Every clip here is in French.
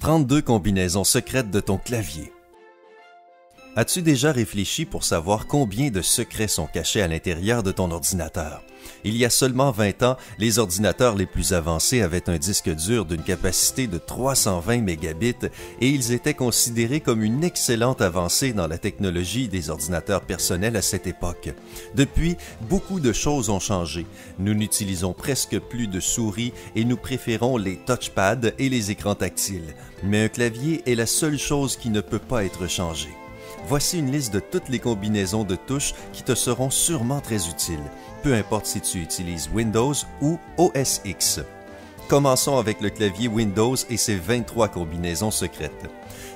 32 combinaisons secrètes de ton clavier. As-tu déjà réfléchi pour savoir combien de secrets sont cachés à l'intérieur de ton ordinateur? Il y a seulement 20 ans, les ordinateurs les plus avancés avaient un disque dur d'une capacité de 320 mégabits et ils étaient considérés comme une excellente avancée dans la technologie des ordinateurs personnels à cette époque. Depuis, beaucoup de choses ont changé. Nous n'utilisons presque plus de souris et nous préférons les touchpads et les écrans tactiles. Mais un clavier est la seule chose qui ne peut pas être changée. Voici une liste de toutes les combinaisons de touches qui te seront sûrement très utiles, peu importe si tu utilises Windows ou OS X. Commençons avec le clavier Windows et ses 23 combinaisons secrètes.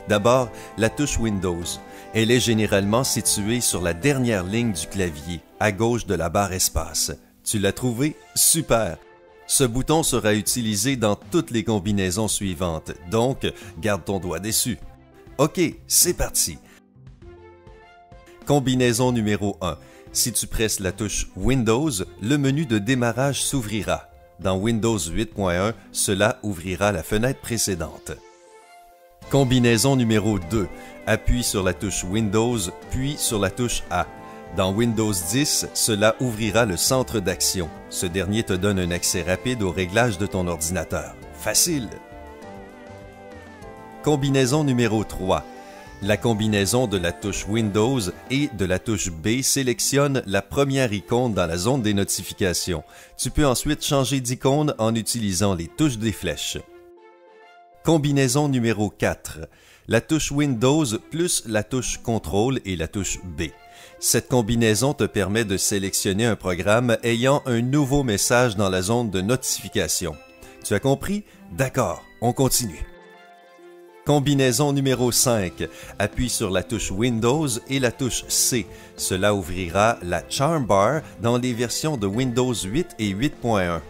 D'abord, la touche Windows. Elle est généralement située sur la dernière ligne du clavier, à gauche de la barre espace. Tu l'as trouvé? Super! Ce bouton sera utilisé dans toutes les combinaisons suivantes, donc garde ton doigt dessus. OK, c'est parti! Combinaison numéro 1. Si tu presses la touche Windows, le menu de démarrage s'ouvrira. Dans Windows 8.1, cela ouvrira la fenêtre précédente. Combinaison numéro 2. Appuie sur la touche Windows, puis sur la touche A. Dans Windows 10, cela ouvrira le centre d'action. Ce dernier te donne un accès rapide aux réglages de ton ordinateur. Facile! Combinaison numéro 3. La combinaison de la touche Windows et de la touche B sélectionne la première icône dans la zone des notifications. Tu peux ensuite changer d'icône en utilisant les touches des flèches. Combinaison numéro 4. La touche Windows plus la touche Contrôle et la touche B. Cette combinaison te permet de sélectionner un programme ayant un nouveau message dans la zone de notification. Tu as compris? D'accord, on continue. Combinaison numéro 5. Appuie sur la touche Windows et la touche C. Cela ouvrira la Charm Bar dans les versions de Windows 8 et 8.1.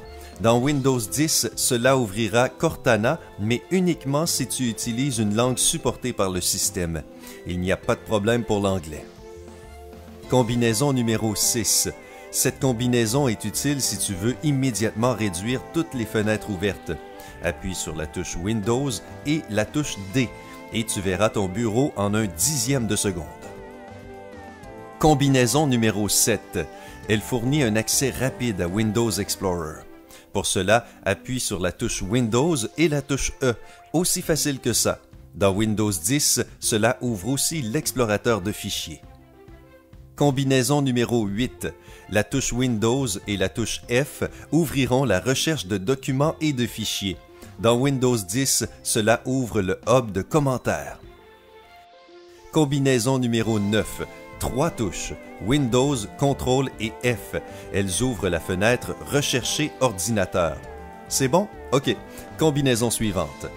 Dans Windows 10, cela ouvrira Cortana, mais uniquement si tu utilises une langue supportée par le système. Il n'y a pas de problème pour l'anglais. Combinaison numéro 6. Cette combinaison est utile si tu veux immédiatement réduire toutes les fenêtres ouvertes. Appuie sur la touche Windows et la touche D et tu verras ton bureau en un dixième de seconde. Combinaison numéro 7. Elle fournit un accès rapide à Windows Explorer. Pour cela, appuie sur la touche Windows et la touche E. Aussi facile que ça. Dans Windows 10, cela ouvre aussi l'explorateur de fichiers. Combinaison numéro 8. La touche Windows et la touche F ouvriront la recherche de documents et de fichiers. Dans Windows 10, cela ouvre le hub de commentaires. Combinaison numéro 9. 3 touches, Windows, Contrôle et F. Elles ouvrent la fenêtre « Rechercher ordinateur ». C'est bon? OK. Combinaison suivante.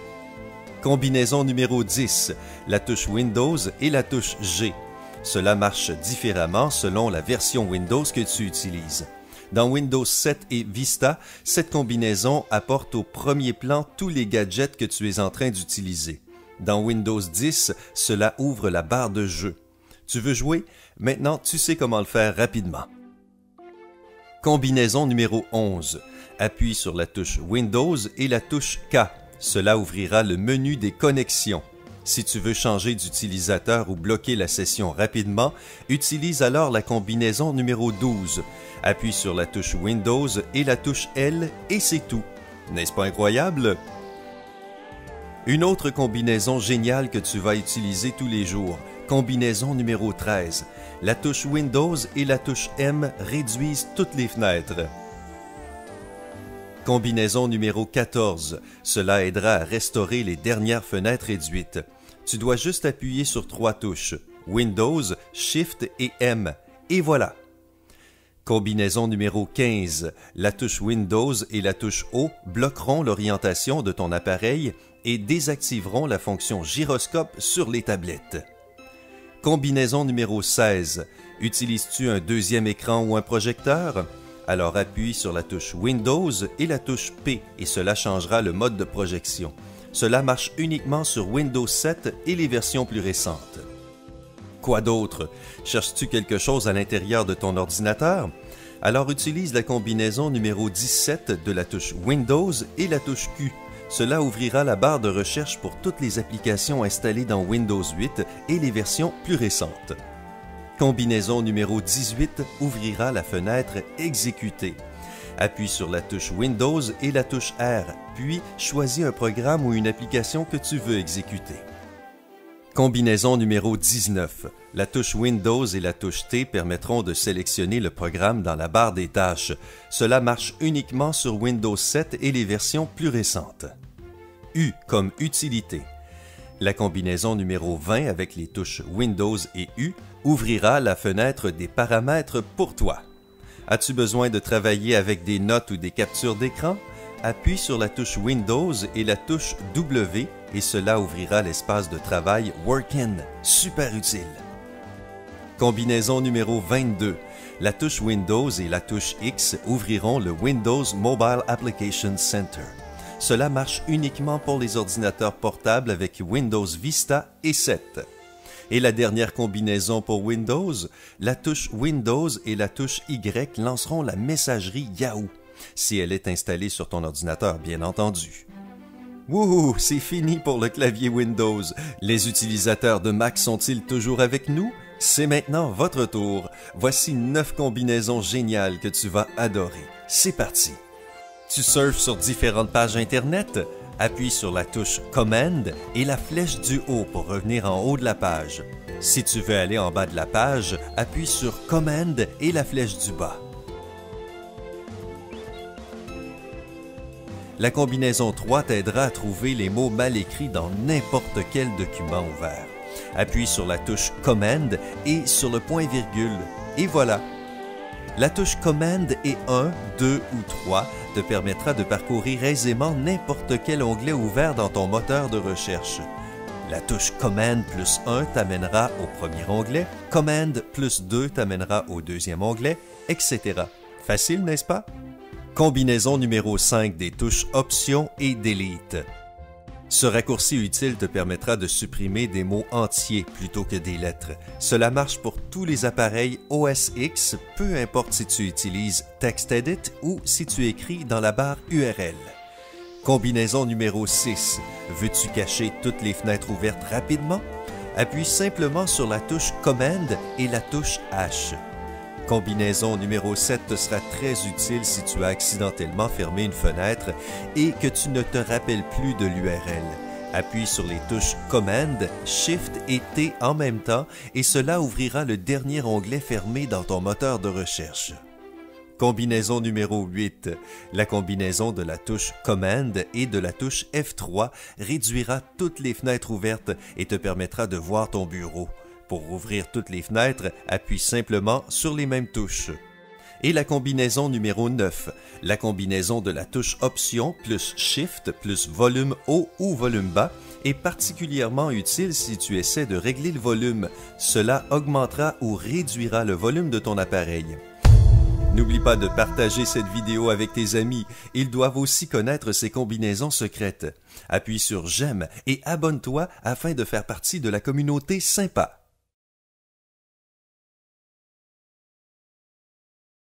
Combinaison numéro 10. La touche Windows et la touche G. Cela marche différemment selon la version Windows que tu utilises. Dans Windows 7 et Vista, cette combinaison apporte au premier plan tous les gadgets que tu es en train d'utiliser. Dans Windows 10, cela ouvre la barre de jeu. Tu veux jouer? Maintenant, tu sais comment le faire rapidement. Combinaison numéro 11. Appuie sur la touche Windows et la touche K. Cela ouvrira le menu des connexions. Si tu veux changer d'utilisateur ou bloquer la session rapidement, utilise alors la combinaison numéro 12. Appuie sur la touche Windows et la touche L et c'est tout. N'est-ce pas incroyable? Une autre combinaison géniale que tu vas utiliser tous les jours. Combinaison numéro 13. La touche Windows et la touche M réduisent toutes les fenêtres. Combinaison numéro 14. Cela aidera à restaurer les dernières fenêtres réduites. Tu dois juste appuyer sur 3 touches, Windows, Shift et M. Et voilà! Combinaison numéro 15. La touche Windows et la touche O bloqueront l'orientation de ton appareil et désactiveront la fonction gyroscope sur les tablettes. Combinaison numéro 16. Utilises-tu un deuxième écran ou un projecteur? Alors appuie sur la touche Windows et la touche P et cela changera le mode de projection. Cela marche uniquement sur Windows 7 et les versions plus récentes. Quoi d'autre? Cherches-tu quelque chose à l'intérieur de ton ordinateur? Alors utilise la combinaison numéro 17 de la touche Windows et la touche Q. Cela ouvrira la barre de recherche pour toutes les applications installées dans Windows 8 et les versions plus récentes. Combinaison numéro 18 ouvrira la fenêtre Exécuter. Appuie sur la touche Windows et la touche R, puis choisis un programme ou une application que tu veux exécuter. Combinaison numéro 19. La touche Windows et la touche T permettront de sélectionner le programme dans la barre des tâches. Cela marche uniquement sur Windows 7 et les versions plus récentes. U comme utilité. La combinaison numéro 20 avec les touches Windows et U ouvrira la fenêtre des paramètres pour toi. As-tu besoin de travailler avec des notes ou des captures d'écran? Appuie sur la touche Windows et la touche W et cela ouvrira l'espace de travail Workin. Super utile! Combinaison numéro 22. La touche Windows et la touche X ouvriront le Windows Mobile Application Center. Cela marche uniquement pour les ordinateurs portables avec Windows Vista et 7. Et la dernière combinaison pour Windows, la touche Windows et la touche Y lanceront la messagerie Yahoo, si elle est installée sur ton ordinateur, bien entendu. Wouhou, c'est fini pour le clavier Windows. Les utilisateurs de Mac sont-ils toujours avec nous? C'est maintenant votre tour. Voici 9 combinaisons géniales que tu vas adorer. C'est parti! Tu surfes sur différentes pages Internet? Appuie sur la touche Command et la flèche du haut pour revenir en haut de la page. Si tu veux aller en bas de la page, appuie sur Command et la flèche du bas. La combinaison 3 t'aidera à trouver les mots mal écrits dans n'importe quel document ouvert. Appuie sur la touche Command et sur le point-virgule. Et voilà! La touche Command et 1, 2 ou 3 te permettra de parcourir aisément n'importe quel onglet ouvert dans ton moteur de recherche. La touche Command plus 1 t'amènera au premier onglet, Command plus 2 t'amènera au deuxième onglet, etc. Facile, n'est-ce pas? Combinaison numéro 5 des touches Options et Delete. Ce raccourci utile te permettra de supprimer des mots entiers plutôt que des lettres. Cela marche pour tous les appareils OS X, peu importe si tu utilises TextEdit ou si tu écris dans la barre URL. Combinaison numéro 6. Veux-tu cacher toutes les fenêtres ouvertes rapidement? Appuie simplement sur la touche Command et la touche H. Combinaison numéro 7 te sera très utile si tu as accidentellement fermé une fenêtre et que tu ne te rappelles plus de l'URL. Appuie sur les touches Command, Shift et T en même temps et cela ouvrira le dernier onglet fermé dans ton moteur de recherche. Combinaison numéro 8. La combinaison de la touche Command et de la touche F3 réduira toutes les fenêtres ouvertes et te permettra de voir ton bureau. Pour ouvrir toutes les fenêtres, appuie simplement sur les mêmes touches. Et la combinaison numéro 9, la combinaison de la touche Option plus Shift plus volume haut ou volume bas est particulièrement utile si tu essaies de régler le volume. Cela augmentera ou réduira le volume de ton appareil. N'oublie pas de partager cette vidéo avec tes amis. Ils doivent aussi connaître ces combinaisons secrètes. Appuie sur J'aime et abonne-toi afin de faire partie de la communauté sympa.